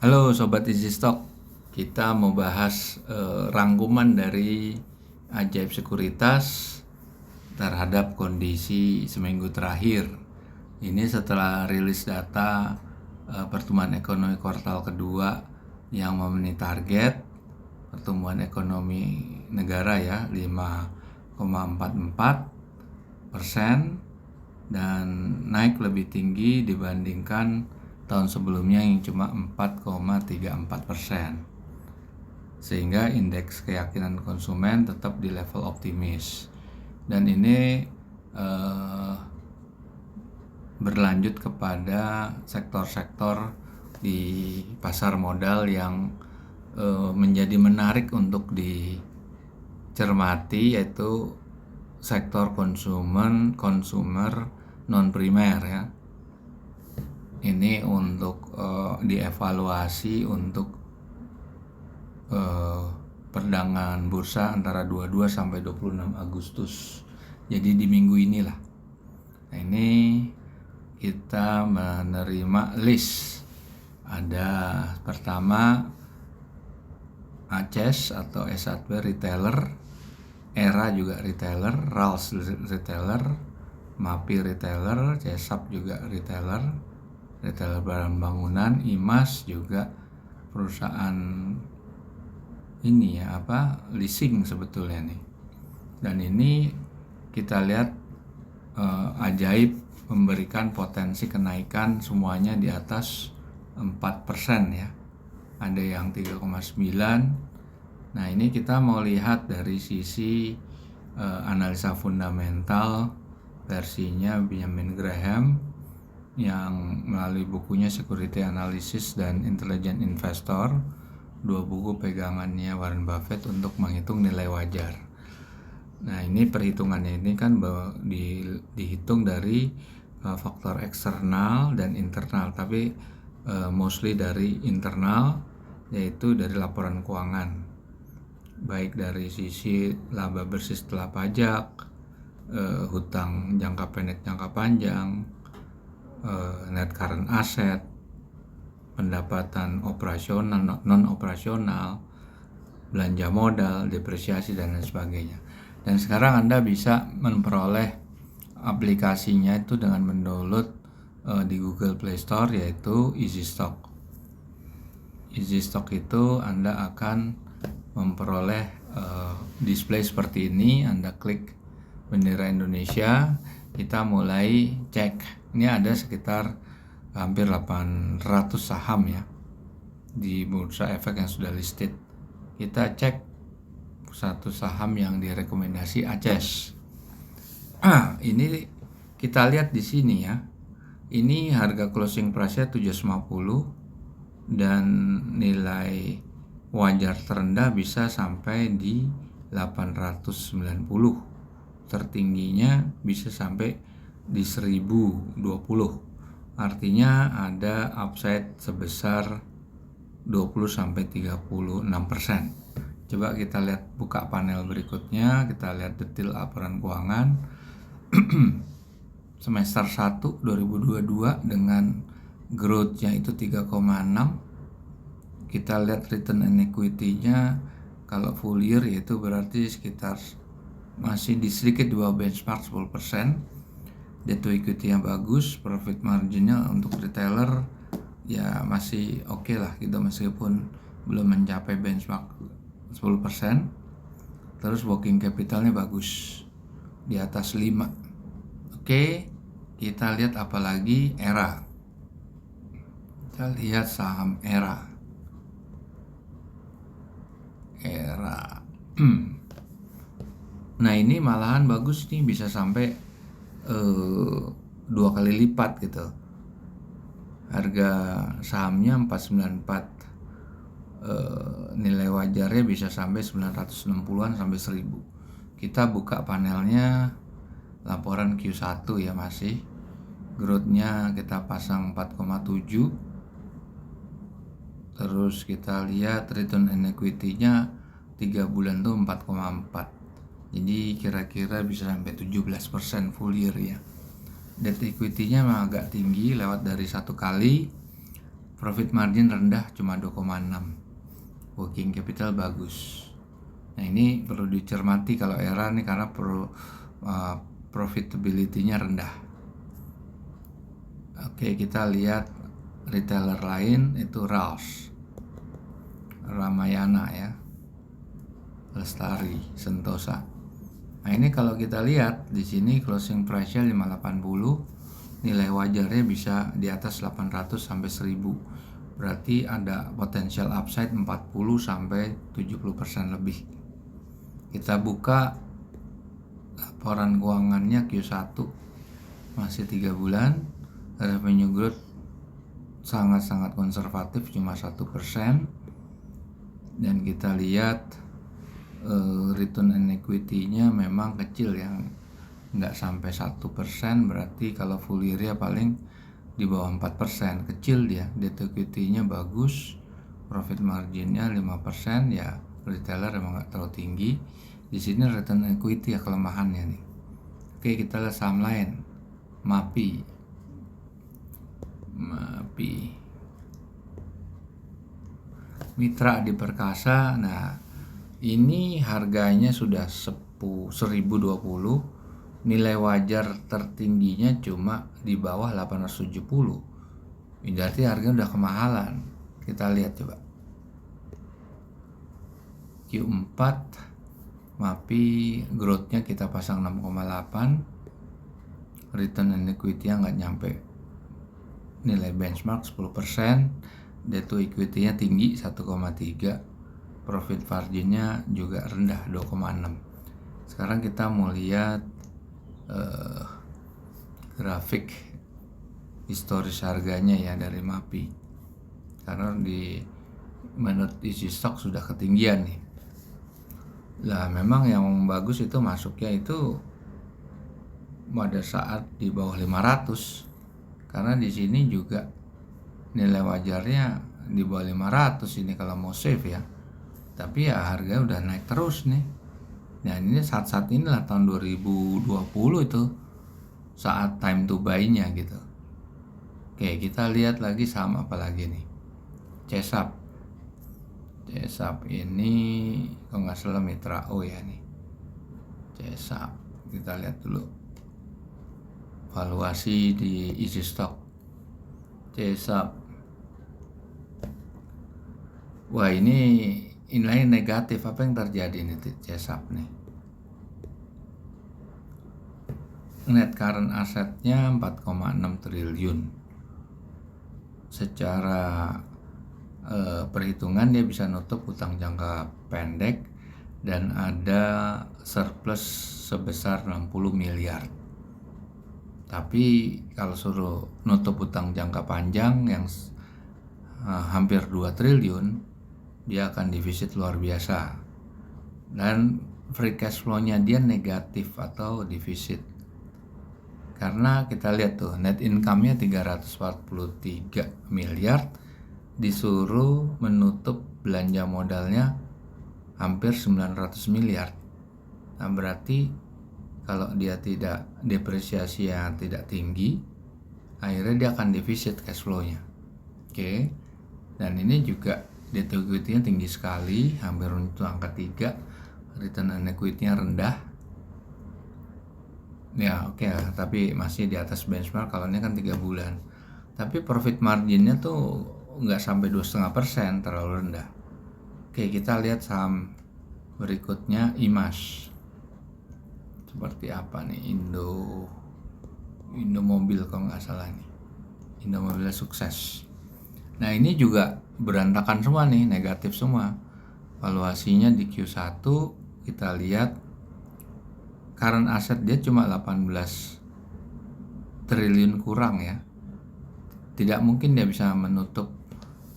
Halo Sobat Easy Stock, kita mau bahas rangkuman dari Ajaib Sekuritas terhadap kondisi seminggu terakhir. Ini setelah rilis data pertumbuhan ekonomi kuartal kedua yang memenuhi target pertumbuhan ekonomi negara ya 5,44% dan naik lebih tinggi dibandingkan tahun sebelumnya yang cuma 4,34%. Sehingga indeks keyakinan konsumen tetap di level optimis. Dan ini berlanjut kepada sektor-sektor di pasar modal yang menjadi menarik untuk dicermati, yaitu sektor konsumer non primer ya. Ini untuk dievaluasi untuk perdagangan bursa antara 22 sampai 26 Agustus. Jadi di minggu inilah. Nah, ini kita menerima list. Ada pertama ACES atau S1 retailer, ERA juga retailer, RALS retailer, MAPI retailer, CESAP juga retailer barang bangunan, IMAS juga perusahaan ini ya leasing sebetulnya nih. Dan ini kita lihat Ajaib memberikan potensi kenaikan semuanya di atas 4% ya. Ada yang 3,9. Nah, ini kita mau lihat dari sisi analisa fundamental versinya Benjamin Graham yang melalui bukunya Security Analysis dan Intelligent Investor, 2 buku pegangannya Warren Buffett untuk menghitung nilai wajar. Nah, ini perhitungannya ini kan dihitung dari faktor eksternal dan internal, tapi mostly dari internal, yaitu dari laporan keuangan, baik dari sisi laba bersih setelah pajak, hutang jangka pendek jangka panjang, net current asset, pendapatan operasional, non operasional, belanja modal, depresiasi dan lain sebagainya. Dan sekarang Anda bisa memperoleh aplikasinya itu dengan mendownload di Google Play Store, yaitu Easy Stock. Easy Stock itu Anda akan memperoleh display seperti ini. Anda klik bendera Indonesia, kita mulai cek. Ini ada sekitar hampir 800 saham ya di Bursa Efek yang sudah listed. Kita cek satu saham yang direkomendasi ACES. Ini kita lihat di sini ya. Ini harga closing price-nya 750 dan nilai wajar terendah bisa sampai di 890. Tertingginya bisa sampai di 1020. Artinya ada upside sebesar 20-36%. Coba kita lihat buka panel berikutnya, kita lihat detail laporan keuangan semester 1 2022 dengan growth-nya itu 3,6. Kita lihat return on equity-nya kalau full year yaitu berarti sekitar masih sedikit di bawah benchmark 10%. Debt to equity yang bagus, profit marginnya untuk retailer ya masih oke lah gitu, meskipun belum mencapai benchmark 10%. Terus working capitalnya bagus di atas 5. Oke, kita lihat apalagi ERA. Kita lihat saham ERA. Nah, ini malahan bagus nih, bisa sampai 2 kali lipat gitu. Harga sahamnya 494, nilai wajarnya bisa sampai 960-an sampai 1000. Kita buka panelnya laporan Q1 ya, masih growth-nya kita pasang 4,7. Terus kita lihat return on equity-nya 3 bulan tuh 4,4. Jadi kira-kira bisa sampai 17% full year ya. Debt equity-nya memang agak tinggi lewat dari 1 kali. Profit margin rendah cuma 2,6. Working capital bagus. Nah, ini perlu dicermati kalau era nih karena profitability-nya rendah. Oke, kita lihat retailer lain itu Ralphs, Ramayana ya, Lestari, Sentosa. Nah, ini kalau kita lihat di sini closing price-nya 580, nilai wajarnya bisa di atas 800 sampai 1000. Berarti ada potensial upside 40 sampai 70% lebih. Kita buka laporan keuangannya Q1 masih 3 bulan, revenue growth sangat-sangat konservatif cuma 1%, dan kita lihat return on equity-nya memang kecil yang nggak sampai 1%, berarti kalau full year-nya paling di bawah 4%, kecil dia. Debt equity-nya bagus, profit margin-nya 5%, ya retailer emang nggak terlalu tinggi. Di sini return on equity ya kelemahannya nih. Oke, kita lihat saham lain, MAPI. Mitra di Perkasa. Nah, ini harganya sudah 1020, nilai wajar tertingginya cuma di bawah 870. Berarti harganya udah kemahalan. Kita lihat coba. Q4 MAPI growth-nya kita pasang 6,8, return on equity-nya nggak nyampe nilai benchmark 10%, debt to equity-nya tinggi 1,3, profit margin-nya juga rendah 2,6. Sekarang kita mau lihat grafik historis harganya ya dari MAPI, karena menurut isi stok sudah ketinggian nih. Lah memang yang bagus itu masuknya itu pada saat di bawah 500, karena di sini juga nilai wajarnya di bawah 500 ini kalau mau save ya. Tapi ya harga udah naik terus nih. Nah, ini saat-saat inilah tahun 2020 itu saat time to buy-nya gitu. Oke, kita lihat lagi saham apa lagi nih. CSAP ini kalau nggak salah Mitra O ya nih. CSAP, kita lihat dulu valuasi di isi stok CSAP. Wah, ini nilai negatif. Apa yang terjadi nih CSAP nih? Net current assetnya 4,6 triliun. Secara perhitungan dia bisa nutup utang jangka pendek dan ada surplus sebesar 60 miliar. Tapi kalau suruh nutup utang jangka panjang yang hampir 2 triliun, dia akan defisit luar biasa. Dan free cash flow-nya dia negatif atau defisit. Karena kita lihat tuh net income-nya 343 miliar, disuruh menutup belanja modalnya hampir 900 miliar. Nah, berarti kalau dia tidak depresiasi yang tidak tinggi, akhirnya dia akan defisit cash flow-nya. Oke. Dan ini juga debt to equity-nya tinggi sekali, hampir untuk angka 3, return on equity-nya rendah. Ya oke, tapi masih di atas benchmark. Kalau ini kan 3 bulan. Tapi profit margin-nya tuh nggak sampai 2,5%, terlalu rendah. Oke, kita lihat saham berikutnya, IMAS. Seperti apa nih? Indomobil kalau nggak salah nih. Indomobil sukses. Nah, ini juga berantakan semua nih, negatif semua. Valuasinya di Q1 kita lihat current asset dia cuma 18 triliun kurang ya. Tidak mungkin dia bisa menutup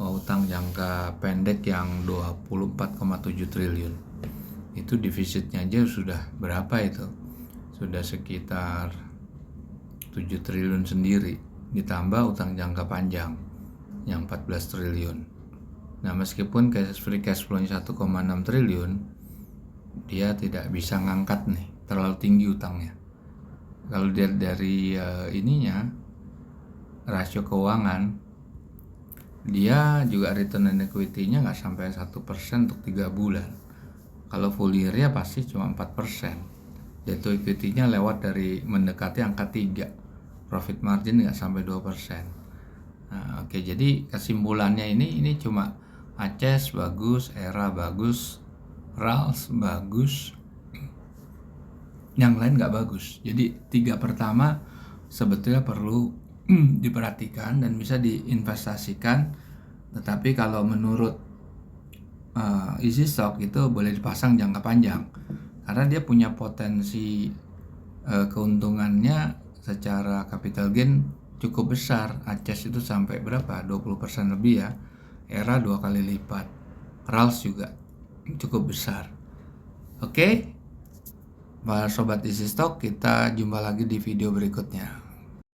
utang jangka pendek yang 24,7 triliun. Itu defisitnya aja sudah berapa itu? Sudah sekitar 7 triliun sendiri, ditambah utang jangka panjang yang 14 triliun. Nah, meskipun free cash flow-nya 1,6 triliun, dia tidak bisa ngangkat nih, terlalu tinggi utangnya. Kalau dari ininya rasio keuangan dia juga return on equity-nya nggak sampai 1% untuk 3 bulan. Kalau full year-nya pasti cuma 4%. Debt to equity-nya lewat dari mendekati angka 3. Profit margin nggak sampai 2%. Nah, oke, jadi kesimpulannya ini cuma ACES bagus, ERA bagus, RALS bagus, yang lain nggak bagus. Jadi 3 pertama sebetulnya perlu diperhatikan dan bisa diinvestasikan. Tetapi kalau menurut Easy Stock itu boleh dipasang jangka panjang karena dia punya potensi keuntungannya secara capital gain cukup besar. ACES itu sampai berapa? 20% lebih ya. ERA 2 kali lipat. RALS juga cukup besar. Oke, para sobat Easy Stock, kita jumpa lagi di video berikutnya.